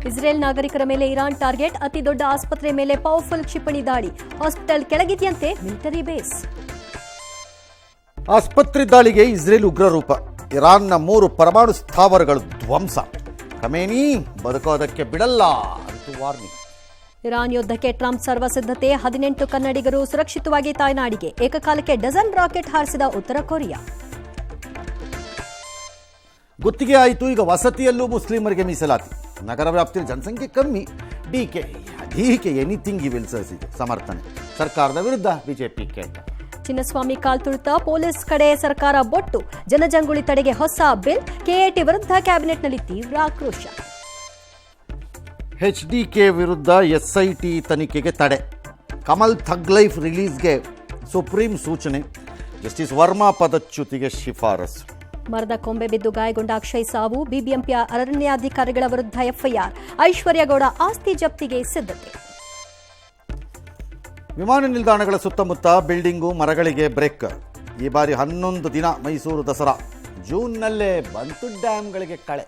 Israel ನಾಗರಿಕರ ಮೇಲೆ Iran target, ಅತಿ ದೊಡ್ಡ ಆಸ್ಪತ್ರೆ ಮೇಲೆ ಪವರ್ಫುಲ್ ಕ್ಷಿಪಣಿ ದಾಳಿ, ಹಾಸ್ಪಿಟಲ್ ಕೆಳಗಿದೆಯಂತೆ ಮಿಲಿಟರಿ ಬೇಸ್. ಆಸ್ಪತ್ರೆ ದಾಳಿಗೆ ಇಸ್ರೇಲ್ ಉಗ್ರ ರೂಪ, ಇರಾನ್ನ 3 ಪರಮಾಣು ಸ್ಥಾವರಗಳು ಧ್ವಂಸ, ಖಮೇನಿ ಬದುಕೋದಕ್ಕೆ ಬಿಡಲ್ಲ ಅಂತ ವಾರ್ನಿಂಗ್. ಇರಾನ್ ಯುದ್ಧಕ್ಕೆ ಟ್ರಂಪ್ ಸರ್ವಸಿದ್ಧತೆ, 18 ಕನ್ನಡಿಗರು ಸುರಕ್ಷಿತವಾಗಿ ತಾಯ್ನಾಡಿಗೆ, ಏಕಕಾಲಕ್ಕೆ ಡಜನ್ ರಾಕೆಟ್ ಹಾರಿಸಿದ ಉತ್ತರ ಕೊರಿಯಾ. ಗುತ್ತಿಗೆ ಆಯಿತು, ಈಗ ವಸತಿಯಲ್ಲೂ ಮುಸ್ಲಿಮರಿಗೆ ಮೀಸಲಾತಿ, ನಗರ ವ್ಯಾಪ್ತಿಯಲ್ಲಿ ಜನಸಂಖ್ಯೆ ಕಮ್ಮಿ, ಡಿಕೆ ಎನಿಥಿಂಗ್ ಈ ವಿಲ್ ಇದು ಸಮರ್ಥನೆ, ಸರ್ಕಾರದ ವಿರುದ್ಧ ಬಿಜೆಪಿ ಕೇಟ. ಚಿನ್ನಸ್ವಾಮಿ ಕಾಲ್ತುಳಿತ, ಪೊಲೀಸ್ ಕಡೆ ಸರ್ಕಾರ ಬೊಟ್ಟು, ಜನಜಂಗುಳಿ ತಡೆಗೆ ಹೊಸ ಬಿಲ್, ಕೆಎಟಿ ವಿರುದ್ಧ ಕ್ಯಾಬಿನೆಟ್ನಲ್ಲಿ ತೀವ್ರ ಆಕ್ರೋಶ. HDK ವಿರುದ್ಧ SIT ತನಿಖೆಗೆ ತಡೆ, ಕಮಲ್ ಥಗ್ ಲೈಫ್ ರಿಲೀಸ್ಗೆ ಸುಪ್ರೀಂ ಸೂಚನೆ, ಜಸ್ಟಿಸ್ ವರ್ಮಾ ಪದಚ್ಯುತಿಗೆ ಶಿಫಾರಸು. ಮರದ ಕೊಂಬೆ ಬಿದ್ದು ಗಾಯಗೊಂಡ ಅಕ್ಷಯ್ ಸಾವು, ಬಿಬಿಎಂಪಿ ಅರಣ್ಯಾಧಿಕಾರಿಗಳ ವಿರುದ್ಧ ಎಫ್ಐಆರ್, ಐಶ್ವರ್ಯಗೌಡ ಆಸ್ತಿ ಜಪ್ತಿಗೆ ಸಿದ್ಧತೆ. ವಿಮಾನ ನಿಲ್ದಾಣಗಳ ಸುತ್ತಮುತ್ತ ಬಿಲ್ಡಿಂಗು ಮರಗಳಿಗೆ ಬ್ರೇಕ್, ಈ ಬಾರಿ 11 ದಿನ ಮೈಸೂರು ದಸರಾ, ಜೂನ್ನಲ್ಲೇ ಬಂತು ಡ್ಯಾಮ್ಗಳಿಗೆ ಕಳೆ.